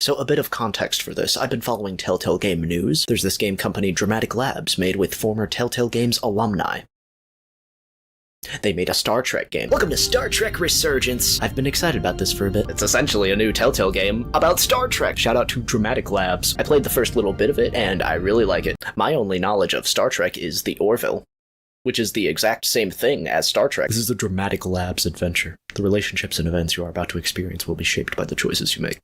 So a bit of context for this. I've been following Telltale Game news. There's this game company, Dramatic Labs, made with former Telltale Games alumni. They made a Star Trek game. Welcome to Star Trek Resurgence! I've been excited about this for a bit. It's essentially a new Telltale game about Star Trek. Shout out to Dramatic Labs. I played the first little bit of it, and I really like it. My only knowledge of Star Trek is the Orville, which is the exact same thing as Star Trek. This is a Dramatic Labs adventure. The relationships and events you are about to experience will be shaped by the choices you make.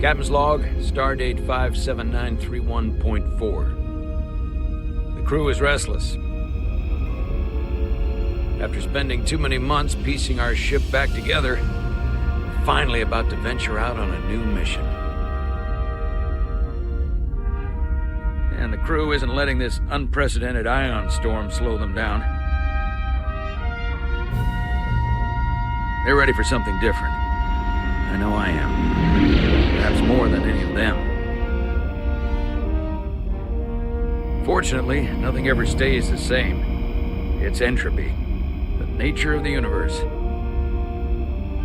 Captain's log, stardate 57931.4. The crew is restless. After spending too many months piecing our ship back together, we're finally about to venture out on a new mission. And the crew isn't letting this unprecedented ion storm slow them down. They're ready for something different. I know I am. Perhaps more than any of them. Fortunately, nothing ever stays the same. It's entropy, the nature of the universe.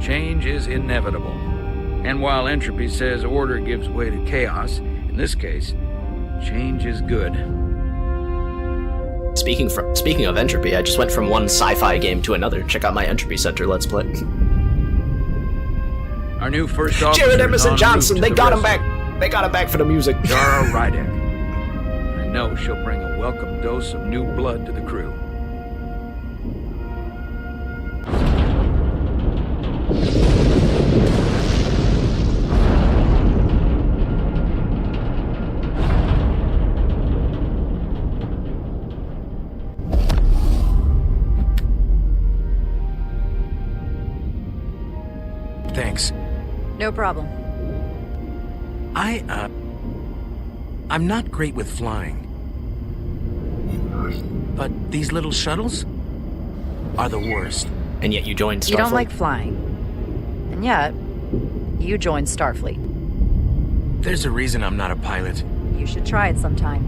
Change is inevitable. And while entropy says order gives way to chaos, in this case, change is good. Speaking of entropy, I just went from one sci-fi game to another. Check out my Entropy Center Let's Play. Our new first officer, Jared Emerson Johnson, they got him back. They got him back for the music. Jara Rydek. I know she'll bring a welcome dose of new blood to the crew. Thanks. No problem. I'm not great with flying. But these little shuttles are the worst. And yet you joined Starfleet. You don't like flying. And yet, you joined Starfleet. There's a reason I'm not a pilot. You should try it sometime.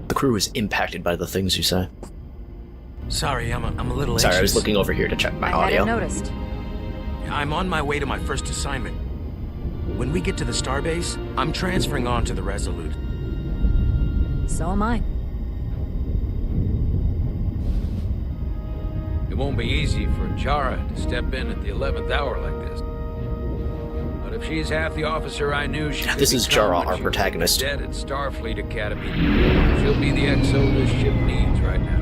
The crew is impacted by the things you say. Sorry, I'm a little anxious. Sorry, I was looking over here to check my audio. I hadn't noticed. I'm on my way to my first assignment. When we get to the starbase, I'm transferring on to the Resolute. So am I. It won't be easy for Jara to step in at the 11th hour like this. But if she's half the officer I knew she could This is become Jara, when our she protagonist. was dead at Starfleet Academy, she'll be the XO this ship needs right now.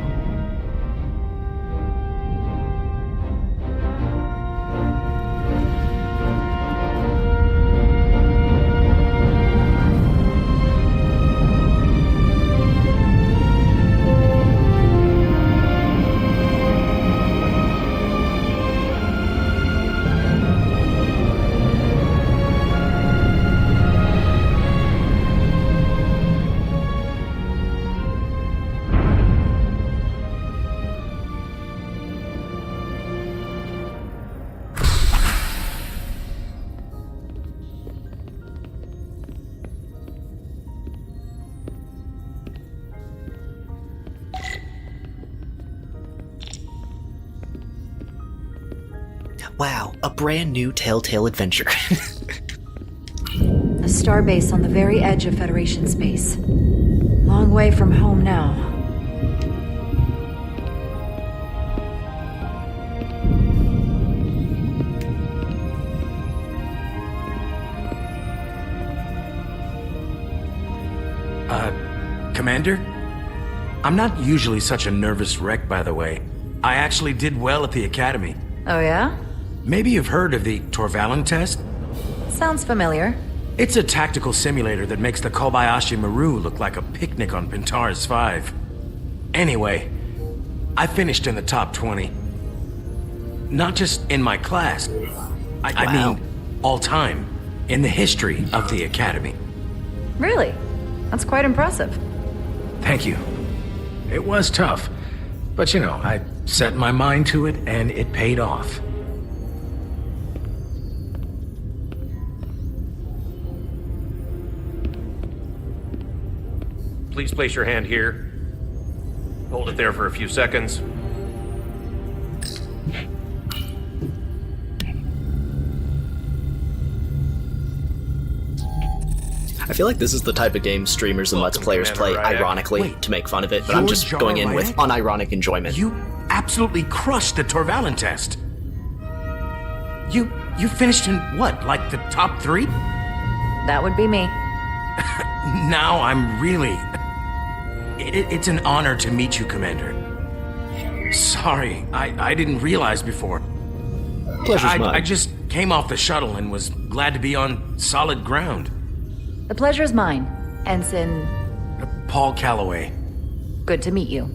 Wow, a brand new Telltale adventure. A starbase on the very edge of Federation space. Long way from home now. Commander? I'm not usually such a nervous wreck, by the way. I actually did well at the Academy. Oh yeah? Maybe you've heard of the Torvalin test? Sounds familiar. It's a tactical simulator that makes the Kobayashi Maru look like a picnic on Pintaris 5. Anyway, I finished in the top 20. Not just in my class. I mean, all time. In the history of the Academy. Really? That's quite impressive. Thank you. It was tough. But you know, I set my mind to it and it paid off. Please place your hand here. Hold it there for a few seconds. I feel like this is the type of game streamers and Let's Players play Commander Ryek. ironically Wait, to make fun of it, but I'm you're just Jar going in with Ryek? unironic enjoyment. You absolutely crushed the Torvalin test. You finished in what, like the top 3? That would be me. Now I'm really... It's an honor to meet you, Commander. Sorry, I didn't realize before. Pleasure's mine. I just came off the shuttle and was glad to be on solid ground. The pleasure is mine, Ensign. Paul Calloway. Good to meet you.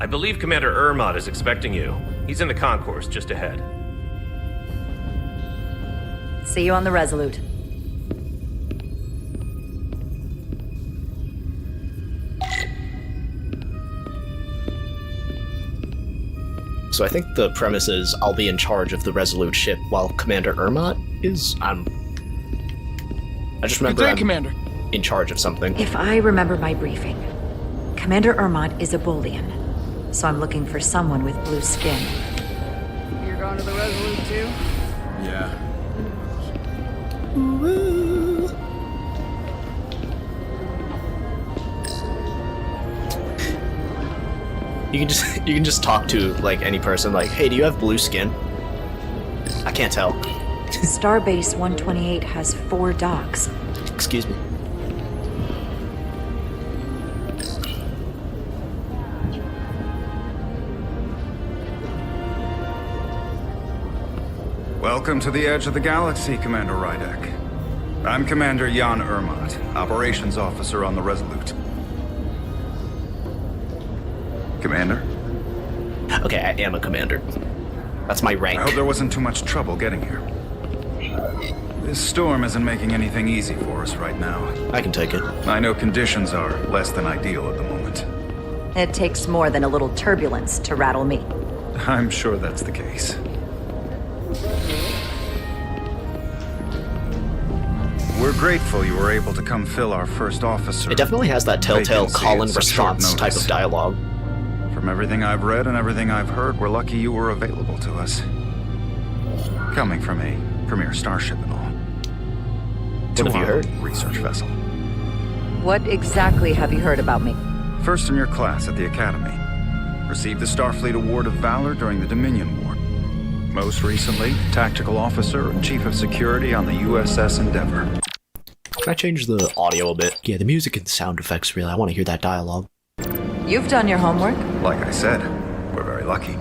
I believe Commander Ermot is expecting you. He's in the concourse just ahead. See you on the Resolute. So I think the premise is I'll be in charge of the Resolute ship while Commander Ermot is... I just remember Good day, I'm Commander. in charge of something. If I remember my briefing, Commander Ermot is a Bolian, so I'm looking for someone with blue skin. You're going to the Resolute too? Yeah. You can just talk to like any person like, hey, do you have blue skin? I can't tell. Starbase 128 has 4 docks. Excuse me. Welcome to the edge of the galaxy, Commander Ryek. I'm Commander Jan Ermot, Operations Officer on the Resolute. Commander? Okay, I am a commander. That's my rank. I hope there wasn't too much trouble getting here. This storm isn't making anything easy for us right now. I can take it. I know conditions are less than ideal at the moment. It takes more than a little turbulence to rattle me. I'm sure that's the case. We're grateful you were able to come fill our first officer. It definitely has that telltale vacancy call at and such short response type notice. of dialogue. From everything I've read and everything I've heard, we're lucky you were available to us. Coming from a premier starship and all. What have you heard? Research vessel. What exactly have you heard about me? First in your class at the Academy. Received the Starfleet Award of Valor during the Dominion War. Most recently, Tactical Officer and Chief of Security on the USS Endeavor. Can I change the audio a bit? Yeah, the music and sound effects, really. I want to hear that dialogue. You've done your homework. Like I said, we're very lucky.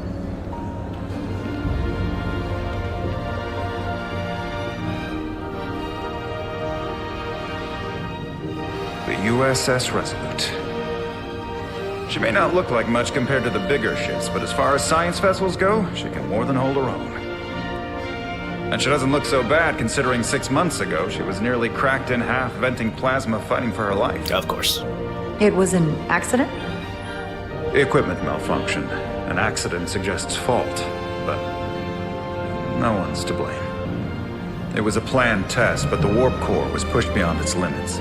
The USS Resolute. She may not look like much compared to the bigger ships, but as far as science vessels go, she can more than hold her own. And she doesn't look so bad considering 6 months ago she was nearly cracked in half, venting plasma, fighting for her life. Of course. It was an accident? Equipment malfunction. An accident suggests fault, but no one's to blame. It was a planned test, but the warp core was pushed beyond its limits.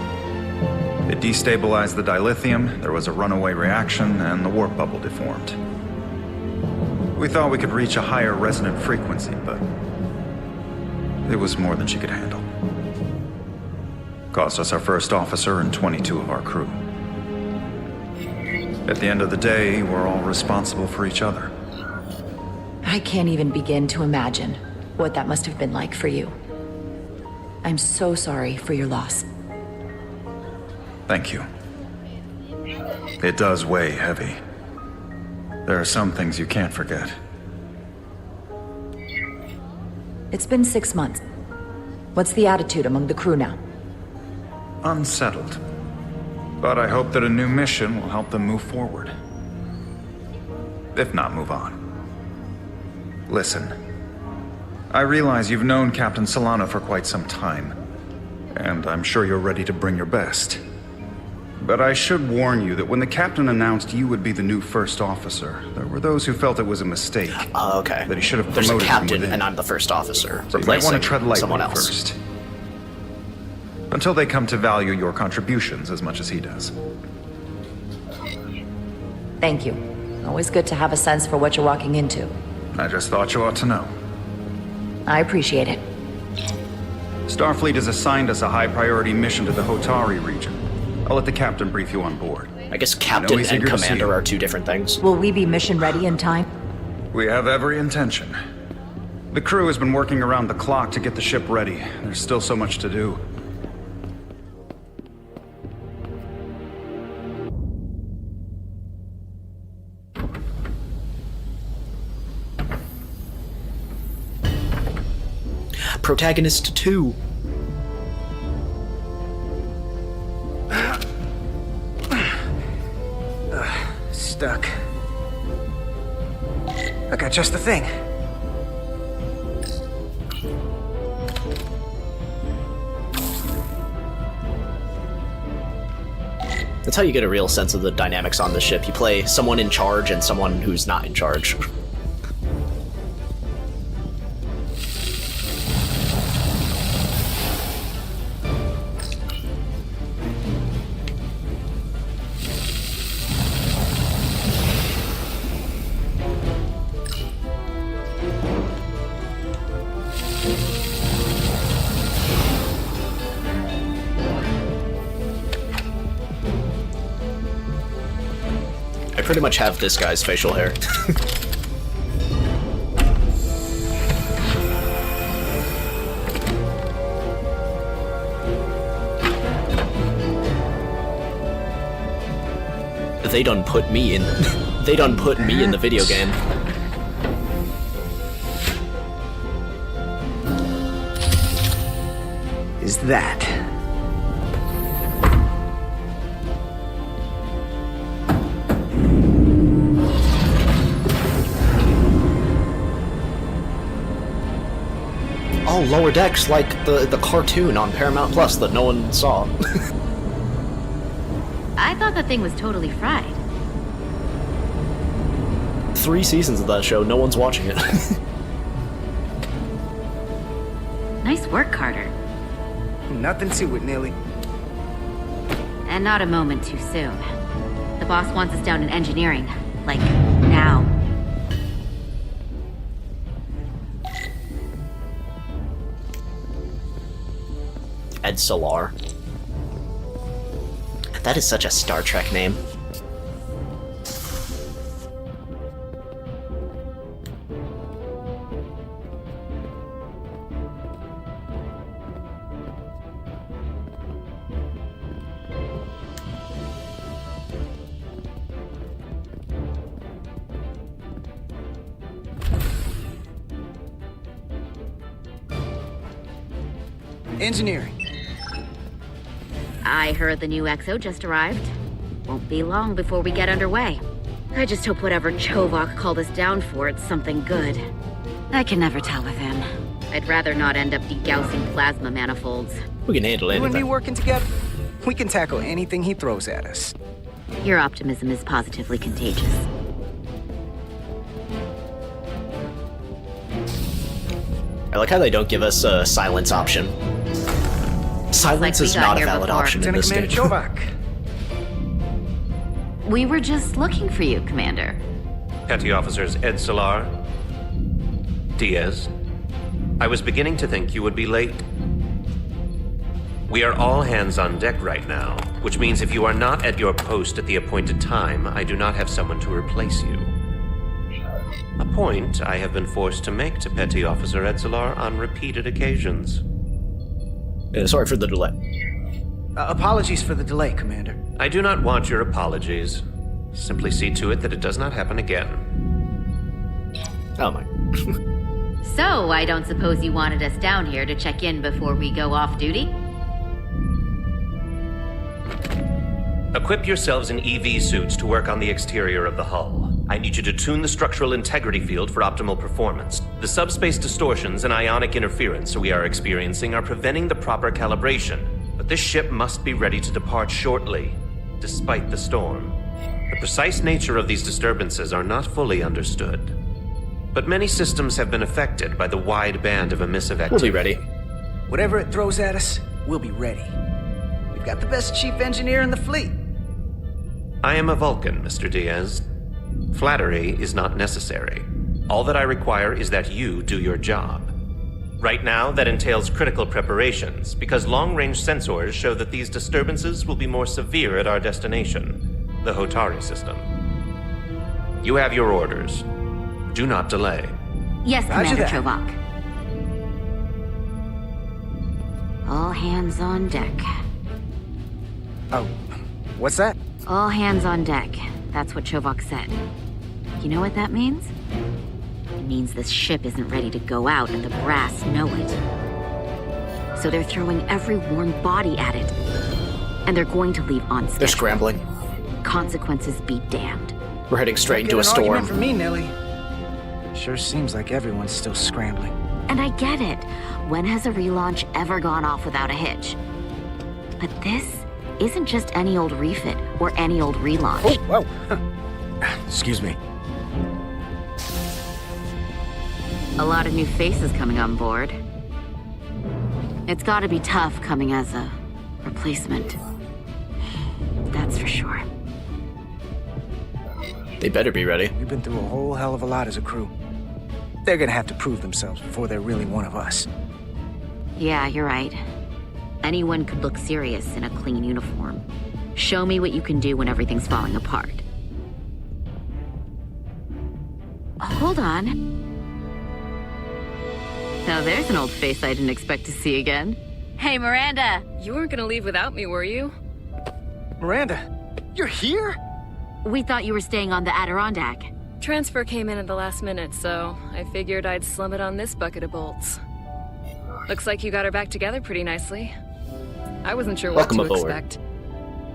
It destabilized the dilithium, there was a runaway reaction, and the warp bubble deformed. We thought we could reach a higher resonant frequency, but it was more than she could handle. Cost us our first officer and 22 of our crew. At the end of the day, we're all responsible for each other. I can't even begin to imagine what that must have been like for you. I'm so sorry for your loss. Thank you. It does weigh heavy. There are some things you can't forget. It's been 6 months. What's the attitude among the crew now? Unsettled. But I hope that a new mission will help them move forward. If not, move on. Listen. I realize you've known Captain Solana for quite some time, and I'm sure you're ready to bring your best. But I should warn you that when the captain announced you would be the new first officer, there were those who felt it was a mistake. Okay. That he should have There's a promoted from captain, within. and I'm the first officer, So you might replacing want to tread lightly someone else. first. Until they come to value your contributions as much as he does. Thank you. Always good to have a sense for what you're walking into. I just thought you ought to know. I appreciate it. Starfleet has assigned us a high-priority mission to the Hotari region. I'll let the captain brief you on board. I guess captain he's and eager to see commander you. are two different things. Will we be mission ready in time? We have every intention. The crew has been working around the clock to get the ship ready. There's still so much to do. Protagonist 2. Stuck. I got just the thing. That's how you get a real sense of the dynamics on the ship. You play someone in charge and someone who's not in charge. I pretty much have this guy's facial hair. They done put me in. They done put me in the video game. Is that? Oh, Lower Decks, like the cartoon on Paramount Plus that no one saw. I thought that thing was totally fried. 3 seasons of that show, no one's watching it. Nice work, Carter. Nothing to it, Neely. And not a moment too soon. The boss wants us down in engineering. Like, now. Ed Solar. That is such a Star Trek name. Engineering. I heard the new XO just arrived. Won't be long before we get underway. I just hope whatever Chovok called us down for, it's something good. I can never tell with him. I'd rather not end up degaussing plasma manifolds. We can handle You and me anything. working together, we can tackle anything he throws at us. Your optimism is positively contagious. I like how they don't give us a silence option. Silence we is got not a here valid before. option in Lieutenant this Commander game. Chovak. We were just looking for you, Commander. Petty Officers Ed Solar, Diaz. I was beginning to think you would be late. We are all hands on deck right now, which means if you are not at your post at the appointed time, I do not have someone to replace you. A point I have been forced to make to Petty Officer Ed Solar on repeated occasions. Sorry for the delay. Apologies for the delay, Commander. I do not want your apologies. Simply see to it that it does not happen again. Oh my. So, I don't suppose you wanted us down here to check in before we go off duty? Equip yourselves in EV suits to work on the exterior of the hull. I need you to tune the structural integrity field for optimal performance. The subspace distortions and ionic interference we are experiencing are preventing the proper calibration, but this ship must be ready to depart shortly. despite the storm. The precise nature of these disturbances are not fully understood. But many systems have been affected by the wide band of emissive activity. We'll be ready. Whatever it throws at us, we'll be ready. We've got the best chief engineer in the fleet. I am a Vulcan, Mr. Diaz. Flattery is not necessary. All that I require is that you do your job. Right now, that entails critical preparations, because long-range sensors show that these disturbances will be more severe at our destination, the Hotari system. You have your orders. Do not delay. Yes, Roger Commander that. Chovak. All hands on deck. Oh, what's that? All hands on deck. That's what Chovak said. You know what that means? It means this ship isn't ready to go out and the brass know it. So they're throwing every warm body at it. And they're going to leave on schedule. They're scrambling. Consequences be damned. We're heading straight into a Get an argument storm. from me, Nelly. Sure seems like everyone's still scrambling. And I get it. When has a relaunch ever gone off without a hitch? But this isn't just any old refit or any old relaunch. Oh, whoa. Excuse me. A lot of new faces coming on board. It's gotta be tough coming as a replacement. That's for sure. They better be ready. We've been through a whole hell of a lot as a crew. They're gonna have to prove themselves before they're really one of us. Yeah, you're right. Anyone could look serious in a clean uniform. Show me what you can do when everything's falling apart. Hold on. Now there's an old face I didn't expect to see again. Hey, Miranda! You weren't gonna leave without me, were you? Miranda, you're here? We thought you were staying on the Adirondack. Transfer came in at the last minute, so I figured I'd slum it on this bucket of bolts. Looks like you got her back together pretty nicely. I wasn't sure what Welcome to aboard. expect.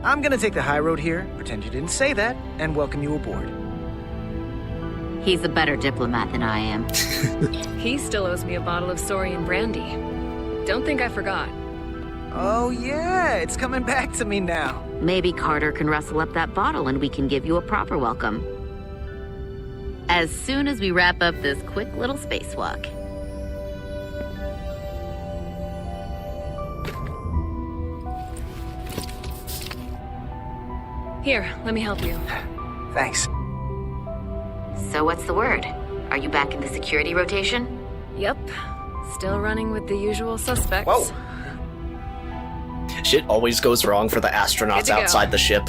I'm gonna take the high road here, pretend you didn't say that, and welcome you aboard. He's a better diplomat than I am. He still owes me a bottle of Saurian brandy. Don't think I forgot. Oh yeah, it's coming back to me now. Maybe Carter can rustle up that bottle and we can give you a proper welcome. As soon as we wrap up this quick little spacewalk. Here, let me help you. Thanks. So what's the word? Are you back in the security rotation? Yep. Still running with the usual suspects. Whoa. Shit always goes wrong for the Good astronauts to go. outside the ship.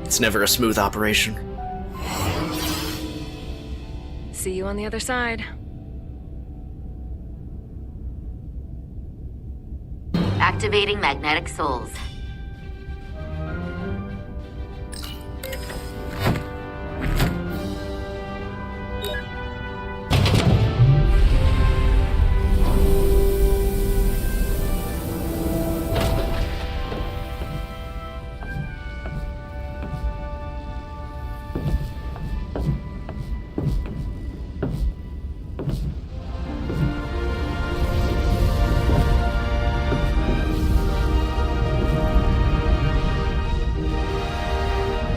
It's never a smooth operation. See you on the other side. Activating magnetic souls.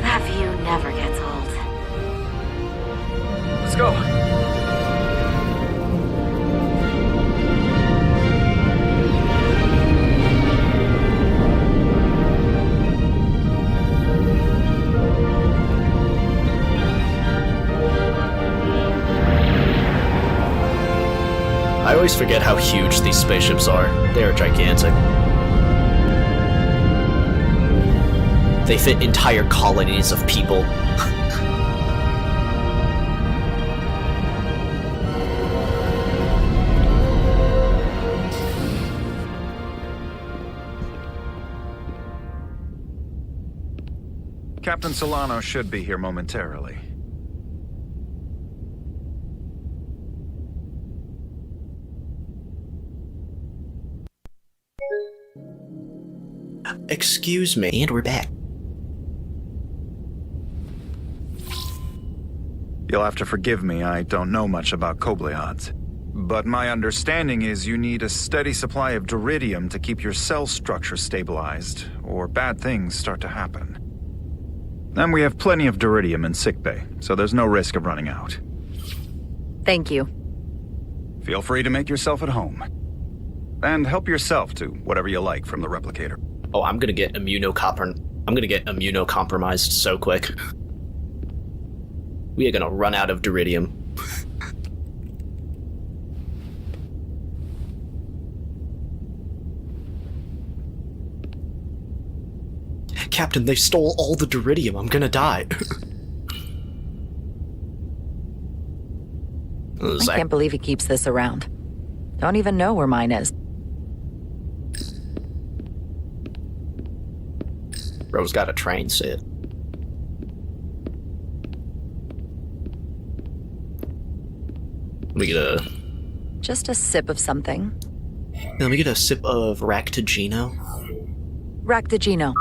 That view never gets old. Let's go. I always forget how huge these spaceships are. They are gigantic. They fit entire colonies of people. Captain Solano should be here momentarily. Excuse me. And we're back. You'll have to forgive me, I don't know much about Kobleods. But my understanding is you need a steady supply of duridium to keep your cell structure stabilized, or bad things start to happen. And we have plenty of duridium in sickbay, so there's no risk of running out. Thank you. Feel free to make yourself at home. And help yourself to whatever you like from the replicator. Oh, I'm gonna get immunocompromised so quick. We are gonna run out of duridium. Captain, they stole all the duridium. I'm gonna die. I can't believe he keeps this around. Don't even know where mine is. Bro's got a train set. Let me get a... Just a sip of something. Let me get a sip of Ractagino. Ractagino.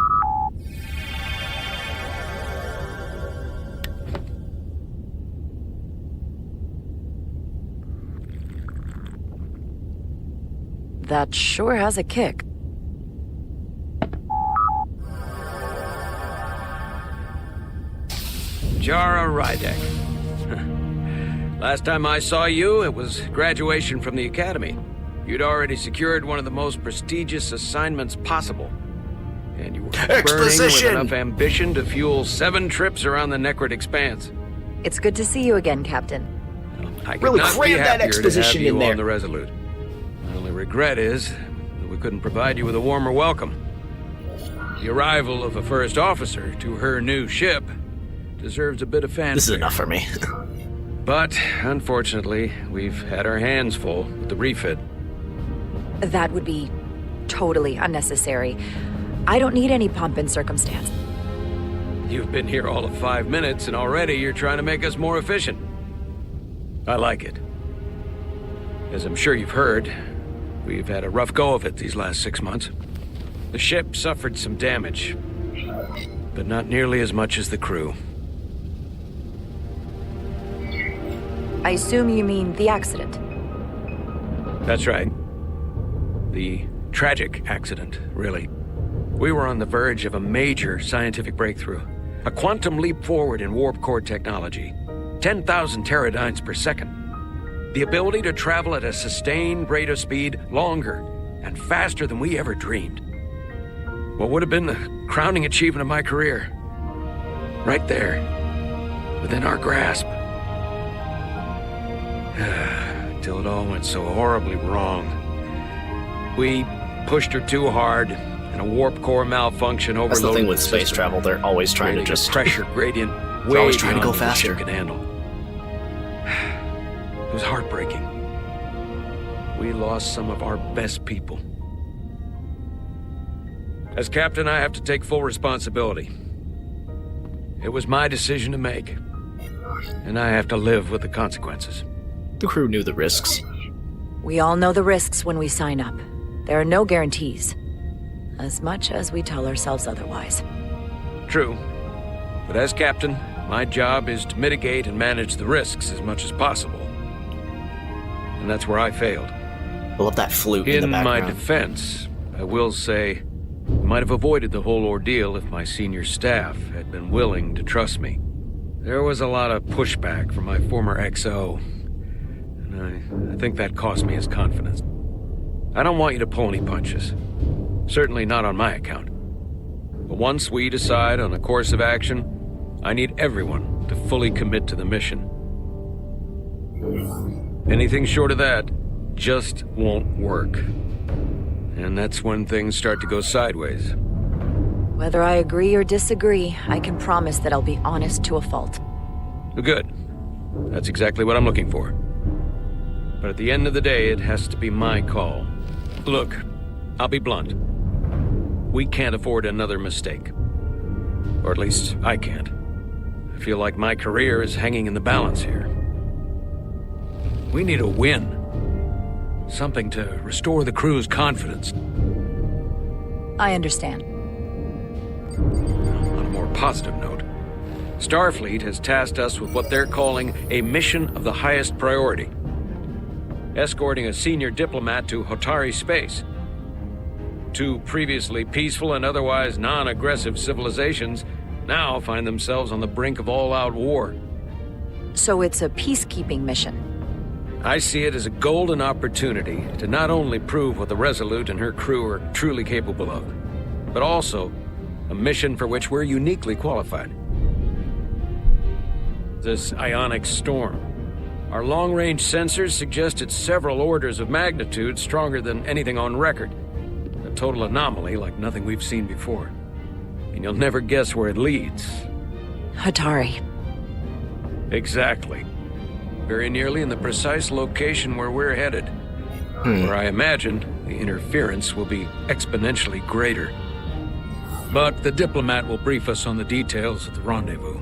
That sure has a kick. Jara Rydek. Last time I saw you, it was graduation from the academy. You'd already secured one of the most prestigious assignments possible. And you were burning with enough ambition to fuel 7 trips around the Necrid Expanse. It's good to see you again, Captain. I could Really not cram be that happier exposition to have in you there. on the Resolute. My only regret is that we couldn't provide you with a warmer welcome. The arrival of a first officer to her new ship deserves a bit of fanfare. This is enough for me. But, unfortunately, we've had our hands full with the refit. That would be totally unnecessary. I don't need any pomp and circumstance. You've been here all of 5 minutes, and already you're trying to make us more efficient. I like it. As I'm sure you've heard, we've had a rough go of it these last 6 months. The ship suffered some damage, but not nearly as much as the crew. I assume you mean the accident. That's right. The tragic accident, really. We were on the verge of a major scientific breakthrough. A quantum leap forward in warp core technology. 10,000 teradynes per second. The ability to travel at a sustained rate of speed longer and faster than we ever dreamed. What would have been the crowning achievement of my career. Right there, within our grasp. Till it all went so horribly wrong. We pushed her too hard, and a warp core malfunction overloaded. That's the thing with space system, travel. They're always trying to creating a just... pressure gradient They're way always trying to beyond go what the ship faster. could handle. It was heartbreaking. We lost some of our best people. As captain, I have to take full responsibility. It was my decision to make, and I have to live with the consequences. The crew knew the risks. We all know the risks when we sign up. There are no guarantees. As much as we tell ourselves otherwise. True. But as captain, my job is to mitigate and manage the risks as much as possible. And that's where I failed. I love that flute in the In background. my defense, I will say, I might have avoided the whole ordeal if my senior staff had been willing to trust me. There was a lot of pushback from my former XO, and I think that cost me his confidence. I don't want you to pull any punches. Certainly not on my account. But once we decide on a course of action, I need everyone to fully commit to the mission. Anything short of that just won't work. And that's when things start to go sideways. Whether I agree or disagree, I can promise that I'll be honest to a fault. Good. That's exactly what I'm looking for. But at the end of the day, it has to be my call. Look, I'll be blunt. We can't afford another mistake. Or at least, I can't. I feel like my career is hanging in the balance here. We need a win. Something to restore the crew's confidence. I understand. On a more positive note, Starfleet has tasked us with what they're calling a mission of the highest priority. escorting a senior diplomat to Hotari space. Two previously peaceful and otherwise non-aggressive civilizations now find themselves on the brink of all-out war. So it's a peacekeeping mission. I see it as a golden opportunity to not only prove what the Resolute and her crew are truly capable of, but also a mission for which we're uniquely qualified. This ionic storm. Our long-range sensors suggest it's several orders of magnitude stronger than anything on record. A total anomaly like nothing we've seen before. And you'll never guess where it leads. Hatari. Exactly. Very nearly in the precise location where we're headed. Where I imagine the interference will be exponentially greater. But the diplomat will brief us on the details of the rendezvous.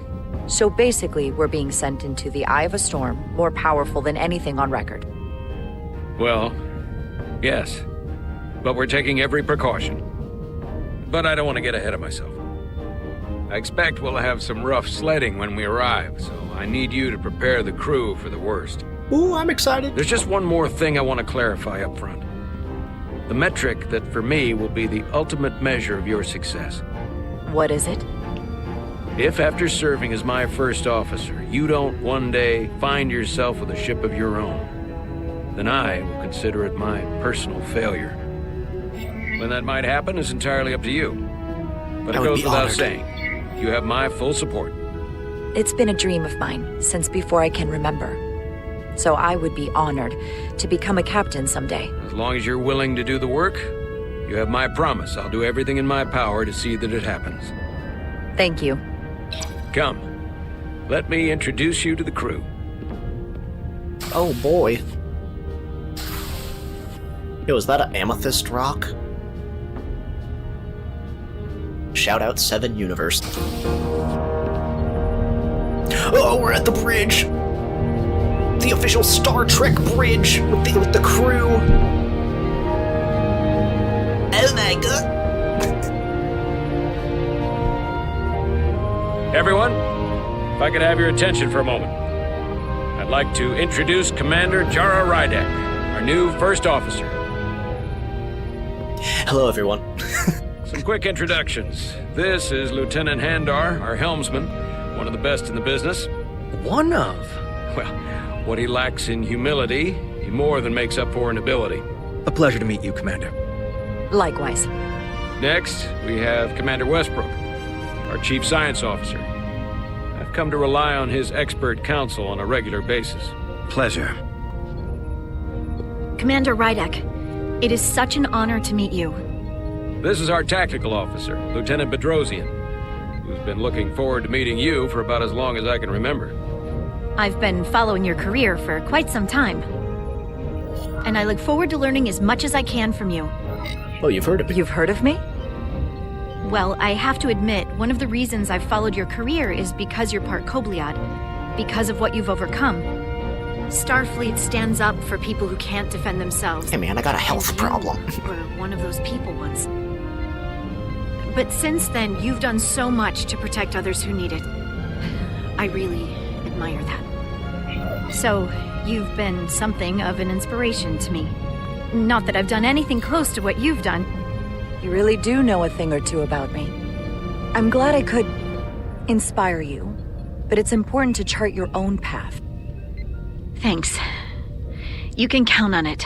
So basically, we're being sent into the eye of a storm, more powerful than anything on record. Well, yes. But we're taking every precaution. But I don't want to get ahead of myself. I expect we'll have some rough sledding when we arrive, so I need you to prepare the crew for the worst. Ooh, I'm excited. There's just one more thing I want to clarify up front. The metric that for me will be the ultimate measure of your success. What is it? If after serving as my first officer, you don't one day find yourself with a ship of your own, then I will consider it my personal failure. When that might happen is entirely up to you. But it goes without saying, you have my full support. It's been a dream of mine since before I can remember. So I would be honored to become a captain someday. As long as you're willing to do the work, you have my promise. I'll do everything in my power to see that it happens. Thank you. Come. Let me introduce you to the crew. Oh boy. Yo, is that an amethyst rock? Shout out 7 Universe. Oh, we're at the bridge! The official Star Trek bridge with the crew. Oh my god. Everyone, if I could have your attention for a moment. I'd like to introduce Commander Jara Rydek, our new first officer. Hello, everyone. Some quick introductions. This is Lieutenant Handar, our helmsman, one of the best in the business. One of? Well, what he lacks in humility, he more than makes up for in ability. A pleasure to meet you, Commander. Likewise. Next, we have Commander Westbrook, our Chief Science Officer. I've come to rely on his expert counsel on a regular basis. Pleasure. Commander Rydek, it is such an honor to meet you. This is our Tactical Officer, Lieutenant Bedrosian, who's been looking forward to meeting you for about as long as I can remember. I've been following your career for quite some time. And I look forward to learning as much as I can from you. Oh, you've heard of me? You've heard of me? Well, I have to admit, one of the reasons I've followed your career is because you're part Kobliad, because of what you've overcome. Starfleet stands up for people who can't defend themselves. Hey man, I got a health problem. Were one of those people once. But since then, you've done so much to protect others who need it. I really admire that. So, you've been something of an inspiration to me. Not that I've done anything close to what you've done. You really do know a thing or two about me. I'm glad I could inspire you, but it's important to chart your own path. Thanks. You can count on it.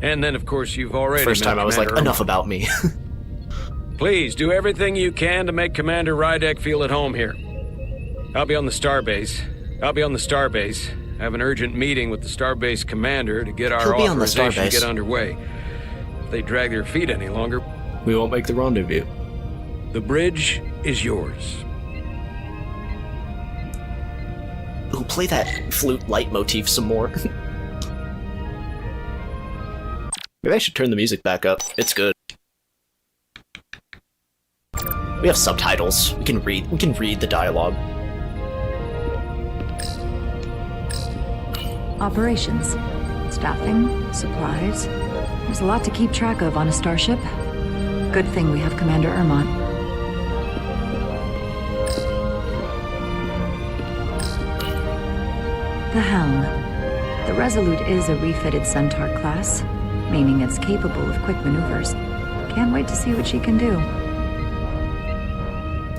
And then, of course, you've already First time I was like, Commander enough Irma. about me. Please, do everything you can to make Commander Rydek feel at home here. I'll be on the starbase. I have an urgent meeting with the starbase commander to get our He'll be on the authorization to starbase. get underway. If they drag their feet any longer, We won't make the rendezvous. the bridge is yours. Ooh, play that flute leitmotif some more. Maybe I should turn the music back up. It's good. We have subtitles. We can read the dialogue. Operations. Staffing. Supplies. There's a lot to keep track of on a starship. Good thing we have Commander Irma. The helm. The Resolute is a refitted Centaur class, meaning it's capable of quick maneuvers. Can't wait to see what she can do.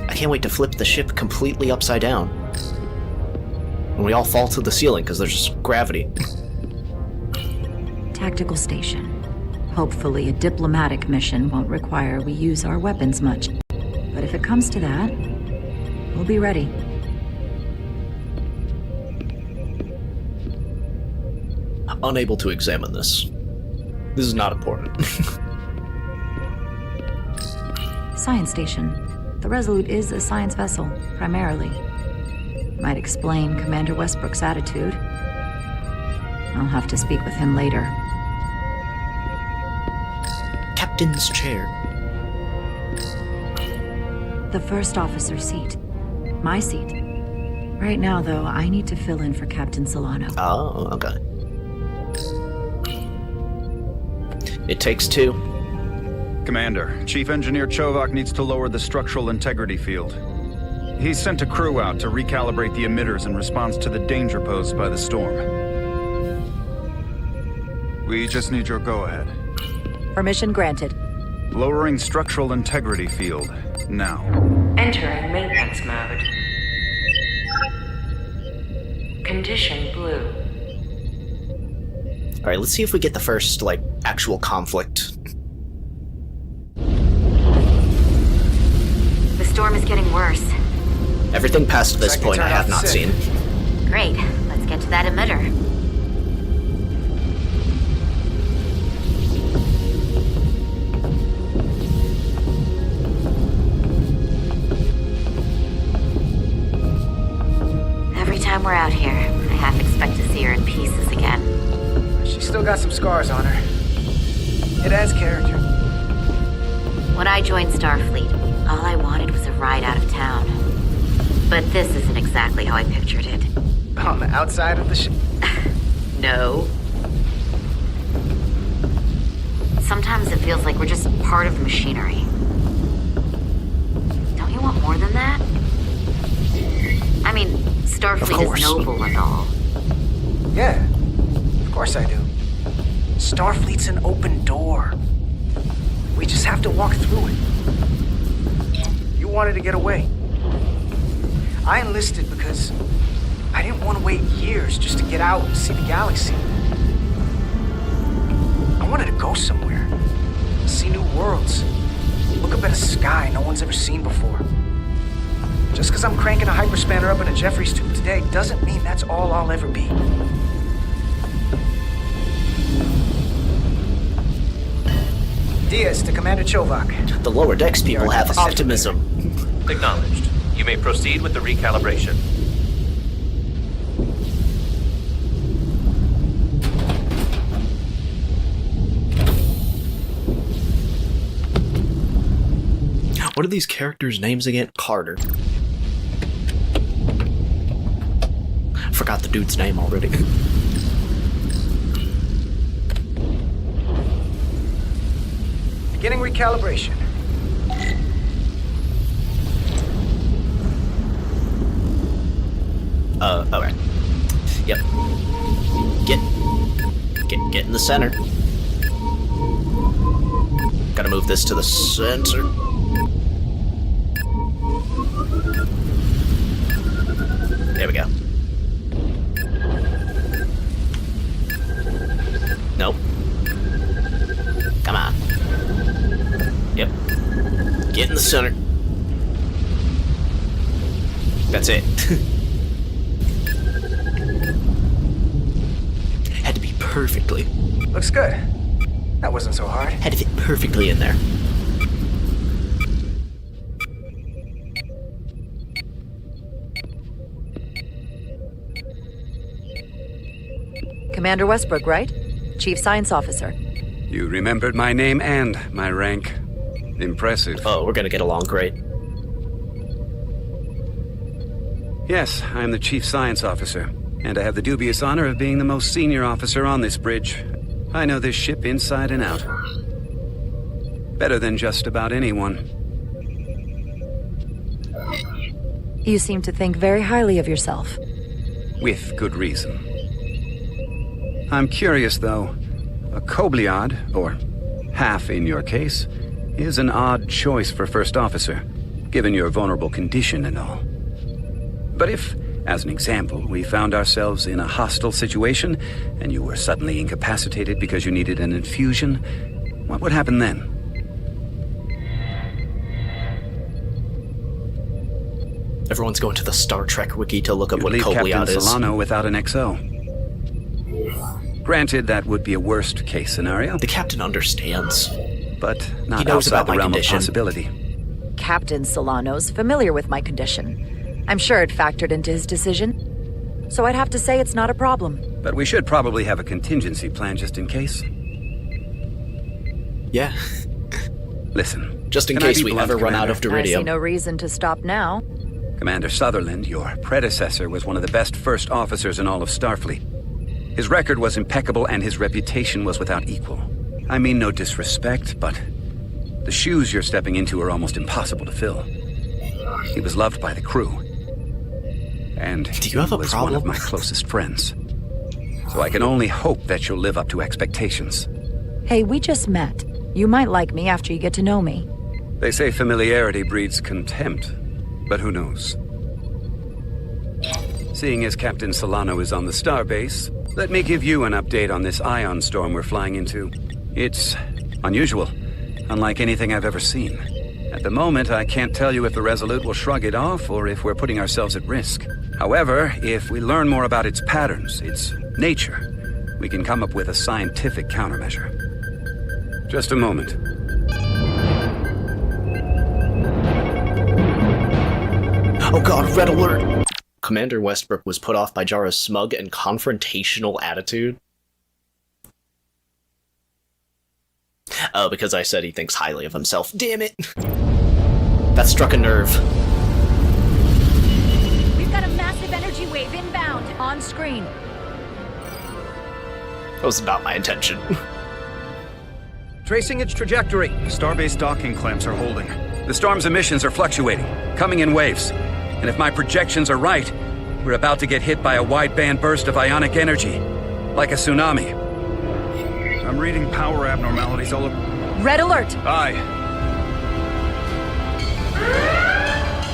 I can't wait to flip the ship completely upside down. And we all fall to the ceiling because there's just gravity. Tactical station. Hopefully a diplomatic mission won't require we use our weapons much. But if it comes to that, we'll be ready. Unable to examine this. This is not important. Science station. The Resolute is a science vessel, primarily. Might explain Commander Westbrook's attitude. I'll have to speak with him later. Captain's chair. The first officer seat. My seat. Right now, though, I need to fill in for Captain Solano. Oh, okay. It takes two. Commander, Chief Engineer Chovak needs to lower the structural integrity field. He's sent a crew out to recalibrate the emitters in response to the danger posed by the storm. We just need your go-ahead. Permission granted. Lowering structural integrity field, now. Entering maintenance mode. Condition blue. Alright, let's see if we get the first, like, actual conflict. The storm is getting worse. Everything past this point I have not seen. Great. Let's get to that emitter. Every time we're out here, I half expect to see her in pieces again. She's still got some scars on her. It adds character. When I joined Starfleet, all I wanted was a ride out of town. But this isn't exactly how I pictured it. On the outside of the ship? No. Sometimes it feels like we're just part of the machinery. Don't you want more than that? I mean, Starfleet is noble and all. Yeah, of course I do. Starfleet's an open door. We just have to walk through it. You wanted to get away. I enlisted because I didn't want to wait years just to get out and see the galaxy. I wanted to go somewhere, see new worlds, look up at a sky no one's ever seen before. Just because I'm cranking a hyperspanner up in a Jeffries tube today doesn't mean that's all I'll ever be. Diaz to Commander Chovak. The lower decks people have optimism. Acknowledged. You may proceed with the recalibration. What are these characters' names again? Carter. Forgot the dude's name already. Beginning recalibration. Okay. Yep. Get in the center. Gotta move this to the center. There we go. Nope. Come on. Yep. Get in the center. That's it. Had to be perfectly. Looks good. That wasn't so hard. Had to fit perfectly in there. Commander Westbrook, right? Chief Science Officer. You remembered my name and my rank. Impressive. Oh, we're gonna get along great. Yes, I'm the Chief Science Officer, and I have the dubious honor of being the most senior officer on this bridge. I know this ship inside and out. Better than just about anyone. You seem to think very highly of yourself. With good reason. I'm curious, though. A Kobliad, or half in your case, is an odd choice for first officer, given your vulnerable condition and all. But if, as an example, we found ourselves in a hostile situation, and you were suddenly incapacitated because you needed an infusion, what would happen then? Everyone's going to the Star Trek wiki to look up You'd what leave Kobliad Captain is. Solano without an XO. Granted, that would be a worst-case scenario. The captain understands. But not He knows outside about the my realm condition. of possibility. Captain Solano's familiar with my condition. I'm sure it factored into his decision. So I'd have to say it's not a problem. But we should probably have a contingency plan just in case. Yeah. Listen. Just in can I case be we blunt, ever run out of Commander? I see Duridium. no reason to stop now. Commander Sutherland, your predecessor, was one of the best first officers in all of Starfleet. His record was impeccable and his reputation was without equal. I mean no disrespect, but the shoes you're stepping into are almost impossible to fill. He was loved by the crew. And Do you have a he was problem? one of my closest friends. So I can only hope that you'll live up to expectations. Hey, we just met. You might like me after you get to know me. They say familiarity breeds contempt, but who knows? Seeing as Captain Solano is on the starbase, let me give you an update on this ion storm we're flying into. It's unusual, unlike anything I've ever seen. At the moment, I can't tell you if the Resolute will shrug it off or if we're putting ourselves at risk. However, if we learn more about its patterns, its nature, we can come up with a scientific countermeasure. Just a moment. Oh god, red alert! Commander Westbrook was put off by Jara's smug and confrontational attitude. Oh, because I said he thinks highly of himself. Damn it! That struck a nerve. We've got a massive energy wave inbound. On screen. That was not my intention. Tracing its trajectory. Starbase docking clamps are holding. The storm's emissions are fluctuating, coming in waves. And if my projections are right, we're about to get hit by a wide-band burst of ionic energy, like a tsunami. I'm reading power abnormalities all over. Red alert! Aye.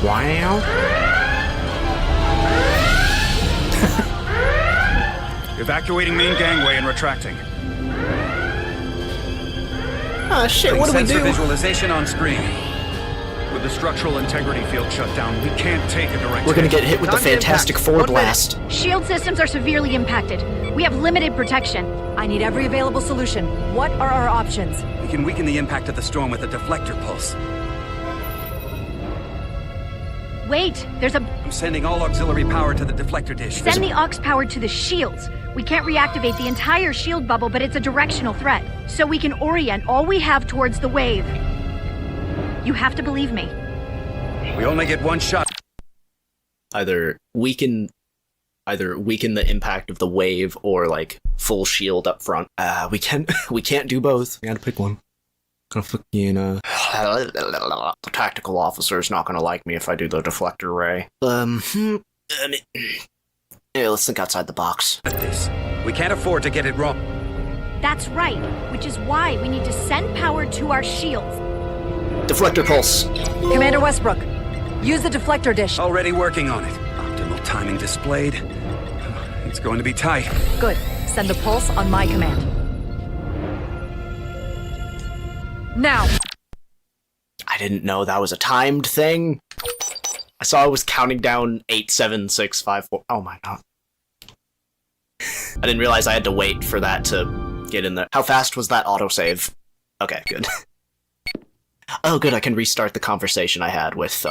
Wow. Evacuating main gangway and retracting. Ah, shit, what do we Sensor do? visualization on screen. With the structural integrity field shut down, we can't take a direct We're gonna hit. get hit with the Time to Fantastic impact. Four 1 minute. blast. Shield systems are severely impacted. We have limited protection. I need every available solution. What are our options? We can weaken the impact of the storm with a deflector pulse. Wait, there's a... I'm sending all auxiliary power to the deflector dish. Send the aux power to the shields. We can't reactivate the entire shield bubble, but it's a directional threat. So we can orient all we have towards the wave. You have to believe me. We only get one shot. Either weaken the impact of the wave or like full shield up front. We can't do both. We gotta pick one. Gonna fucking the tactical officer's not gonna like me if I do the deflector ray. Yeah, let's think outside the box. We can't afford to get it wrong. That's right, which is why we need to send power to our shields. Deflector pulse. Commander Westbrook, use the deflector dish. Already working on it. Optimal timing displayed. It's going to be tight. Good. Send the pulse on my command. Now! I didn't know that was a timed thing. I saw it was counting down 8, 7, 6, 5, 4. Oh my god. I didn't realize I had to wait for that to get in there. How fast was that autosave? Okay, good. Oh, good, I can restart the conversation I had with,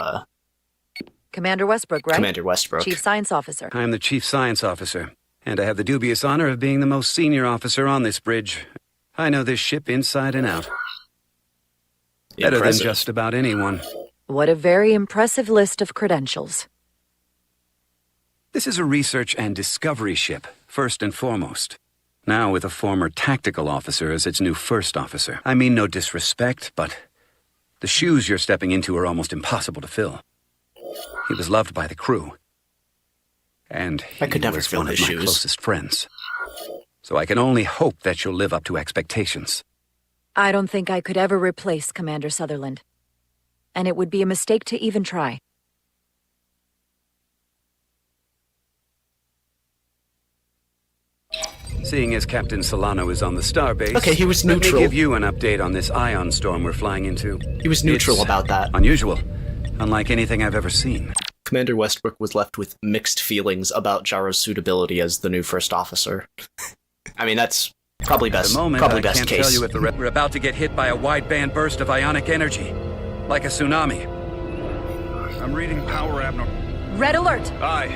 Commander Westbrook, right? Commander Westbrook. Chief Science Officer. I am the Chief Science Officer, and I have the dubious honor of being the most senior officer on this bridge. I know this ship inside and out. Better than Impressive. just about anyone. What a very impressive list of credentials. This is a research and discovery ship, first and foremost. Now with a former tactical officer as its new first officer. I mean no disrespect, but the shoes you're stepping into are almost impossible to fill. He was loved by the crew. And I could never was fill one his of my shoes. closest friends. so I can only hope that you'll live up to expectations. I don't think I could ever replace Commander Sutherland. And it would be a mistake to even try. Seeing as Captain Solano is on the starbase... Okay, he was Let neutral. me give you an update on this ion storm we're flying into. He was neutral It's about that. unusual. Unlike anything I've ever seen. Commander Westbrook was left with mixed feelings about Jaro's suitability as the new first officer. I mean, that's probably best. At the moment, probably I best can't case. tell you if we're about to get hit by a wide-band burst of ionic energy. Like a tsunami. I'm reading power abnormal. Red alert! Aye.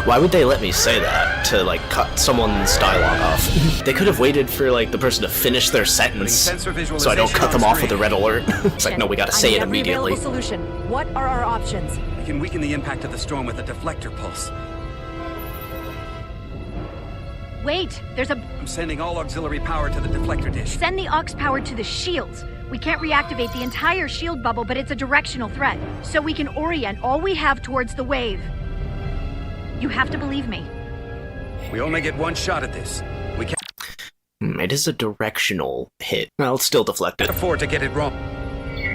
Why would they let me say that to like cut someone's dialogue off? They could have waited for like the person to finish their sentence, so I don't cut them off with a red alert. It's like, no, we gotta say it immediately. Solution. What are our options? We can weaken the impact of the storm with a deflector pulse. Wait, there's a... I'm sending all auxiliary power to the deflector dish. Send the aux power to the shields. We can't reactivate the entire shield bubble, but it's a directional threat. So we can orient all we have towards the wave. You have to believe me. We only get one shot at this. We can't It is a directional hit. I'll still deflect it. afford to get it wrong.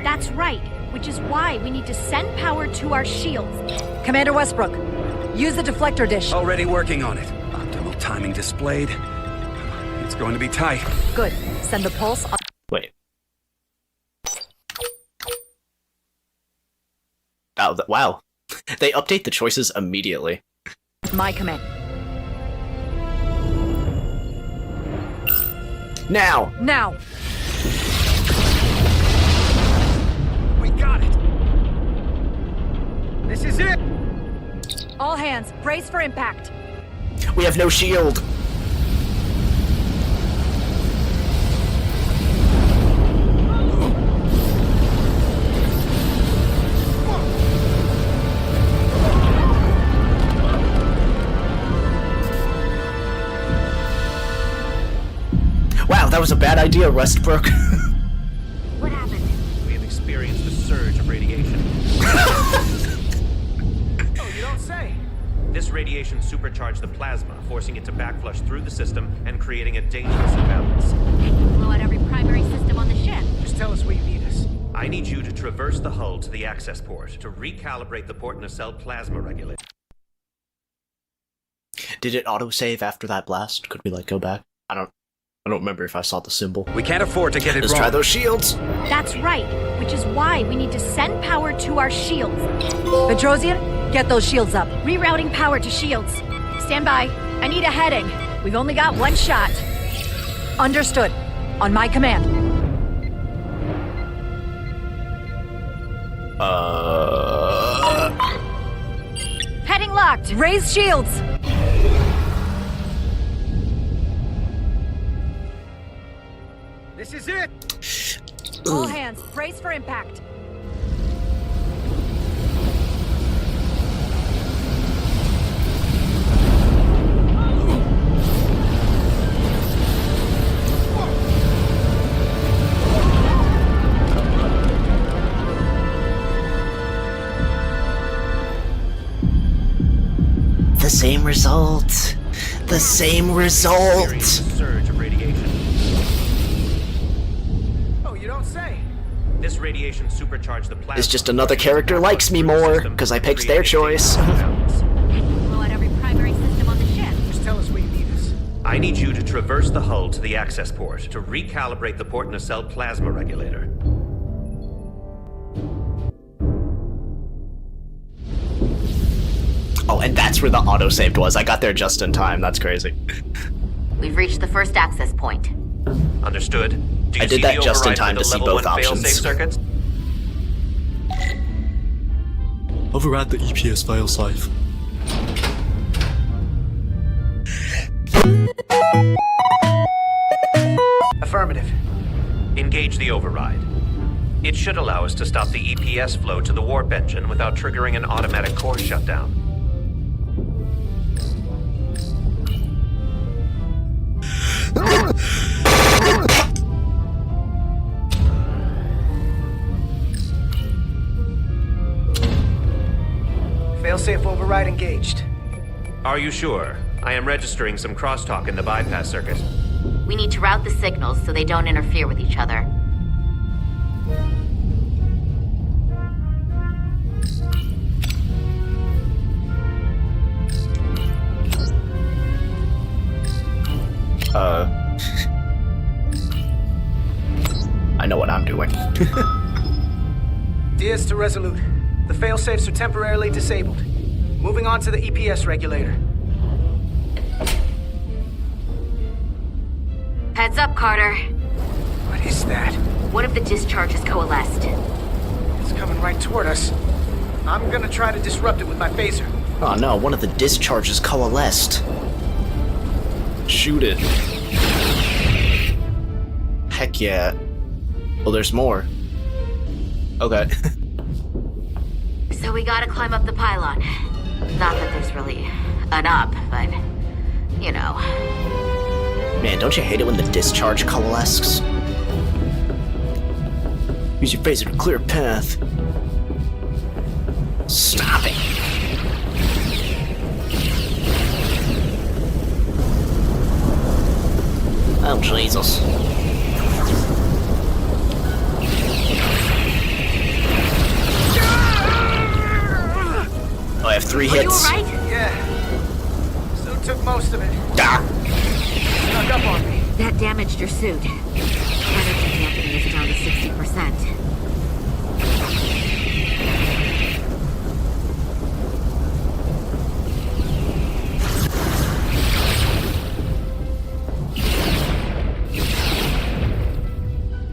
That's right, which is why we need to send power to our shields. Commander Westbrook, use the deflector dish. Already working on it. Optimal timing displayed. It's going to be tight. Good. Send the pulse. Wait. Oh, wow. They update the choices immediately. My command. Now! Now! We got it! This is it! All hands, brace for impact. We have no shield! Wow, that was a bad idea, Westbrook. What happened? We have experienced a surge of radiation. Oh, you don't say. This radiation supercharged the plasma, forcing it to backflush through the system and creating a dangerous imbalance. Blow out every primary system on the ship. Just tell us where you need us. I need you to traverse the hull to the access port to recalibrate the port nacelle plasma regulator. Did it autosave after that blast? Could we, like, go back? I don't remember if I saw the symbol. We can't afford to get it Let's wrong. try those shields! That's right, which is why we need to send power to our shields. Petrosian, get those shields up. Rerouting power to shields. Stand by. I need a heading. We've only got one shot. Understood. On my command. Heading locked. Raise shields! This is it! All hands, brace for impact. The same result! The same result! Experienced a surge of radiation. Oh, you don't say. This radiation supercharged the plasma. It's just another character likes me more, because I picked their choice. Blow out every primary system on the ship. Just tell us where you need us. I need you to traverse the hull to the access port to recalibrate the port nacelle plasma regulator. Oh, and that's where the autosaved was. I got there just in time. That's crazy. We've reached the first access point. Understood. Do you I did see that the just in override time for the to see level both 1 failsafe options. circuits? Override the EPS failsafe. Affirmative. Engage the override. It should allow us to stop the EPS flow to the warp engine without triggering an automatic core shutdown. Failsafe override engaged. Are you sure? I am registering some crosstalk in the bypass circuit. We need to route the signals so they don't interfere with each other. I know what I'm doing. Diaz to Resolute. The failsafes are temporarily disabled. Moving on to the EPS regulator. Heads up, Carter. What is that? One of the discharges coalesced. It's coming right toward us. I'm gonna try to disrupt it with my phaser. Oh no, one of the discharges coalesced. Shoot it. Heck yeah. Well, there's more. Okay. So we gotta climb up the pylon. Not that there's really an up, but, you know. Man, don't you hate it when the discharge coalesces? Use your phaser to clear a path. Stop it! Oh, Jesus. I have 3 hits. Are you alright? Yeah. So took most of it. Ah. Snuck up on me. That damaged your suit. Energy damping is down to 60%.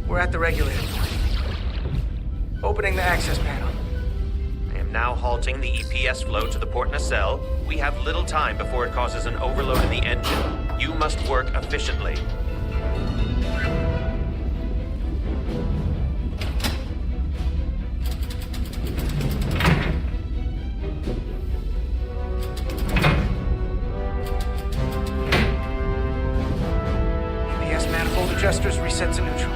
We're at the regulator point. Opening the access panel. I am now halting the EPS flow to the port nacelle. We have little time before it causes an overload in the engine. You must work efficiently. EPS manifold adjusters reset to neutral.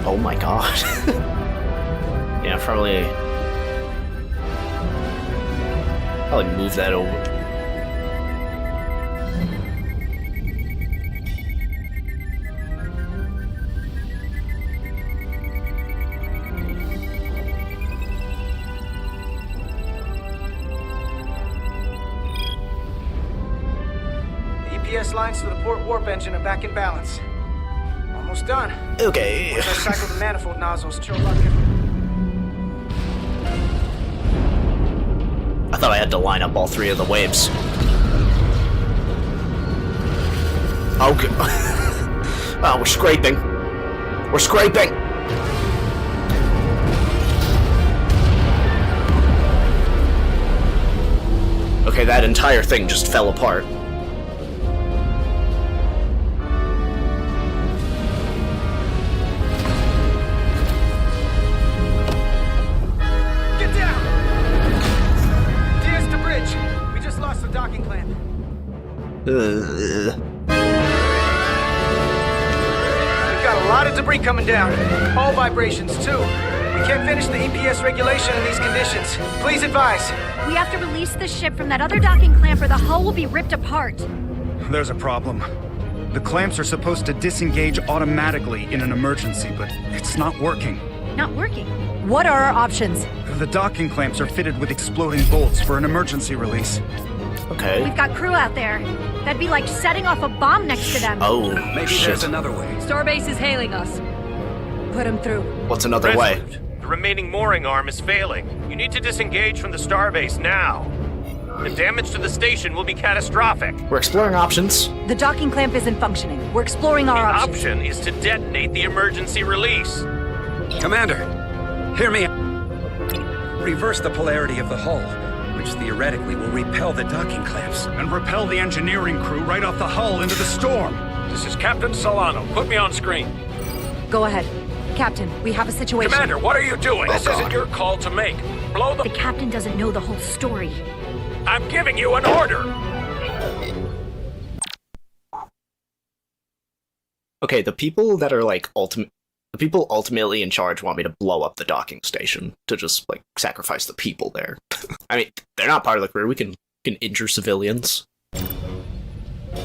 Oh my god. Yeah, probably move that over. The EPS lines to the port warp engine are back in balance. Almost done. Okay. Once I cycle the manifold nozzles, Chovak can... I thought I had to line up all 3 of the waves. Okay. Oh, we're scraping. We're scraping! Okay, that entire thing just fell apart. Get down! Diaz to bridge. We just lost the docking clamp. We've got a lot of debris coming down. All vibrations, too. We can't finish the EPS regulation in these conditions. Please advise. We have to release the ship from that other docking clamp or the hull will be ripped apart. There's a problem. The clamps are supposed to disengage automatically in an emergency, but it's not working. Not working. What are our options? The docking clamps are fitted with exploding bolts for an emergency release. Okay. We've got crew out there. That'd be like setting off a bomb next to them. Oh, Maybe shit. there's another way. Starbase is hailing us. Put him through. What's another way? Resolute, the remaining mooring arm is failing. You need to disengage from the starbase now. The damage to the station will be catastrophic. We're exploring options. The docking clamp isn't functioning. We're exploring our The options. option is to detonate the emergency release. Commander, hear me. Reverse the polarity of the hull, which theoretically will repel the docking clamps. And repel the engineering crew right off the hull into the storm. This is Captain Solano. Put me on screen. Go ahead. Captain, we have a situation. Commander, what are you doing? This isn't your call to make. Blow The the... captain doesn't know the whole story. I'm giving you an order. Okay, the people that are like ultimate... The people ultimately in charge want me to blow up the docking station to just, like, sacrifice the people there. I mean, they're not part of the crew. We can injure civilians.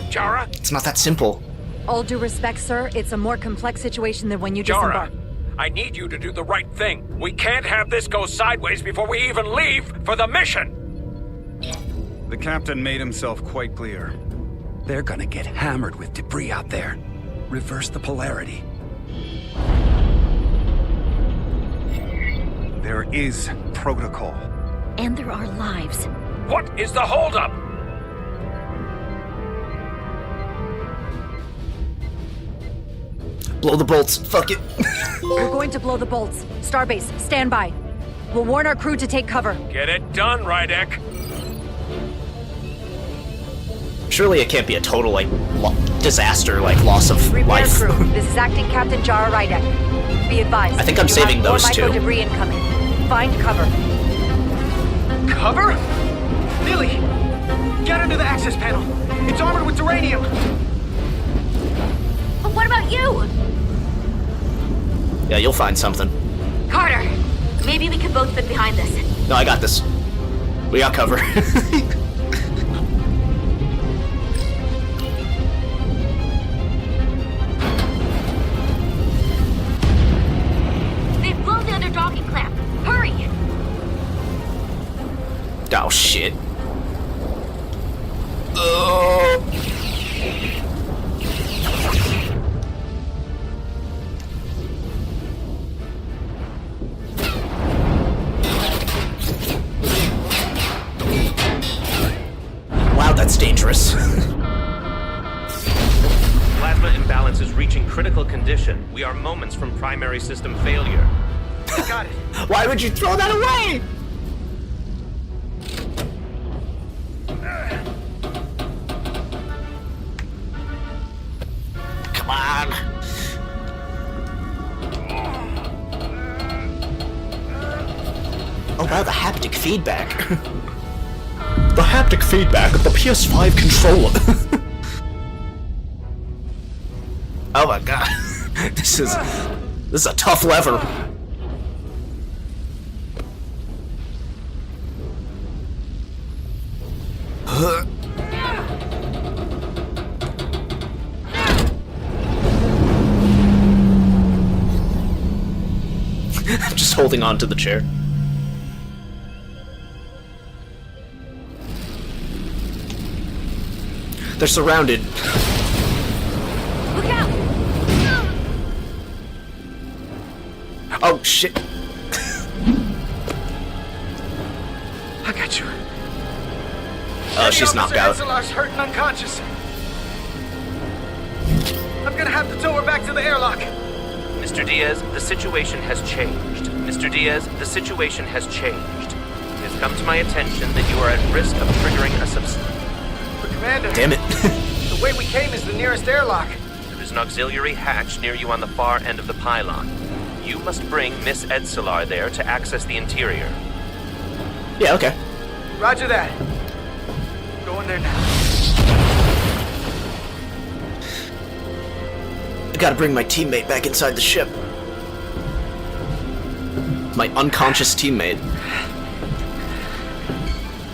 Jara? It's not that simple. All due respect, sir, it's a more complex situation than when you Jara, disembark. I need you to do the right thing. We can't have this go sideways before we even leave for the mission. The captain made himself quite clear. They're gonna get hammered with debris out there. Reverse the polarity. There is protocol. And there are lives. What is the holdup? Blow the bolts. Fuck it. We're going to blow the bolts. Starbase, stand by. We'll warn our crew to take cover. Get it done, Rydek. Surely it can't be a total, like, disaster, like, loss of Prepare life. crew. This is Acting Captain Jara Rydek. Be advised. I think I'm saving you have those more two. micro debris incoming. Find cover. Cover? Lily! Get under the access panel. It's armored with duranium. But what about you? Yeah, you'll find something. Carter, maybe we could both fit behind this. No, I got this. We got cover. They've blown the other docking clamp. Hurry! Oh, shit. Wow, that's dangerous. Plasma imbalance is reaching critical condition. We are moments from primary system failure. Got it. Why would you throw that away? Come on. Oh wow, the haptic feedback. The haptic feedback of the PS5 controller. Oh my god. This is a tough lever. I'm just holding on to the chair. They're surrounded. Look out! Oh shit. I got you. Oh, she's knocked out. Edsolar's hurt and unconscious. I'm gonna have to tow her back to the airlock. Mr. Diaz, the situation has changed. Mr. Diaz, the situation has changed. It has come to my attention that you are at risk of triggering a But Commander, Damn it. the way we came is the nearest airlock. There is an auxiliary hatch near you on the far end of the pylon. You must bring Miss Edsolar there to access the interior. Yeah, okay. Roger that. Going there now. I gotta bring my teammate back inside the ship. My unconscious teammate.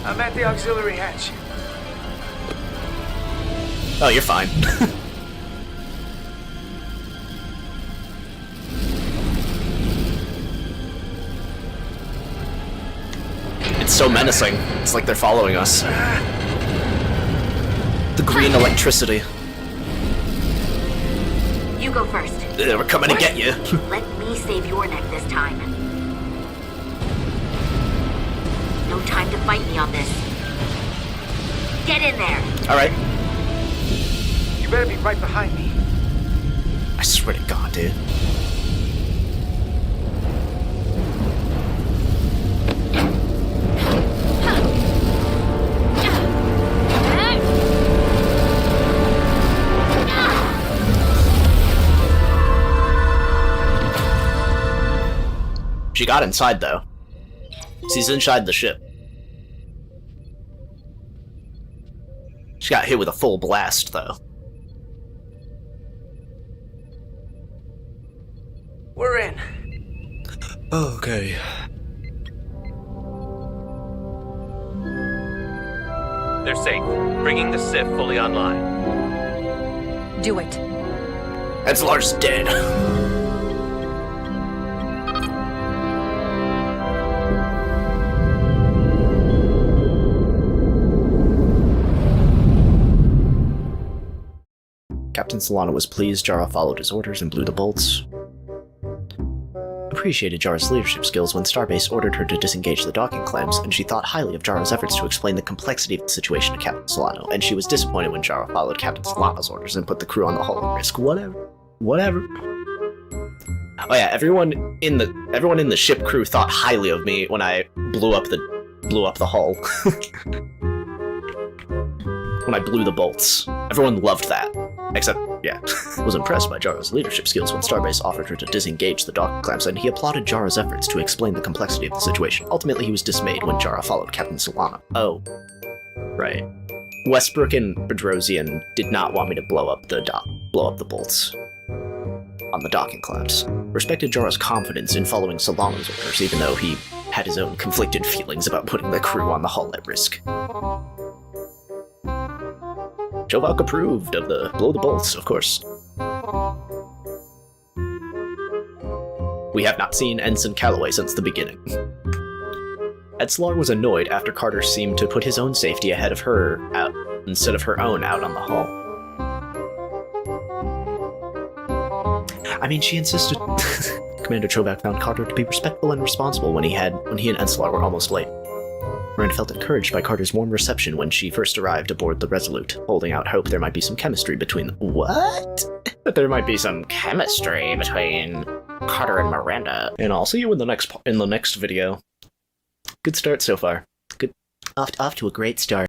I'm at the auxiliary hatch. Oh, you're fine. It's so menacing. It's like they're following us. The green electricity. You go first. We're coming to get you. Let me save your neck this time. No time to fight me on this. Get in there. Alright. You better be right behind me. I swear to God, dude. She got inside, though. She's inside the ship. She got hit with a full blast, though. Okay. They're safe. Bringing the SIF fully online. Do it. Edslar's dead. Captain Solano was pleased Jara followed his orders and blew the bolts. Appreciated Jara's leadership skills when Starbase ordered her to disengage the docking clamps, and she thought highly of Jara's efforts to explain the complexity of the situation to Captain Solano, and she was disappointed when Jara followed Captain Solano's orders and put the crew on the hull at risk. Whatever. Oh yeah, everyone in the ship crew thought highly of me when I blew up the hull. When I blew the bolts. Everyone loved that. Except, yeah, was impressed by Jara's leadership skills when Starbase offered her to disengage the docking clamps, and he applauded Jara's efforts to explain the complexity of the situation. Ultimately, he was dismayed when Jara followed Captain Solano. Oh. Right. Westbrook and Bedrosian did not want me to blow up the bolts on the docking clamps. Respected Jara's confidence in following Solano's orders, even though he had his own conflicted feelings about putting the crew on the hull at risk. Chovok approved of the blow the bolts, of course. We have not seen Ensign Calloway since the beginning. Edslar was annoyed after Carter seemed to put his own safety ahead of her out instead of her own out on the hull. I mean, she insisted. Commander Chovak found Carter to be respectful and responsible when he and Edslar were almost late. Miranda felt encouraged by Carter's warm reception when she first arrived aboard the Resolute, holding out hope there might be some chemistry between them. What? That there might be some chemistry between Carter and Miranda. And I'll see you in the next video. Good start so far. Good, off to a great start.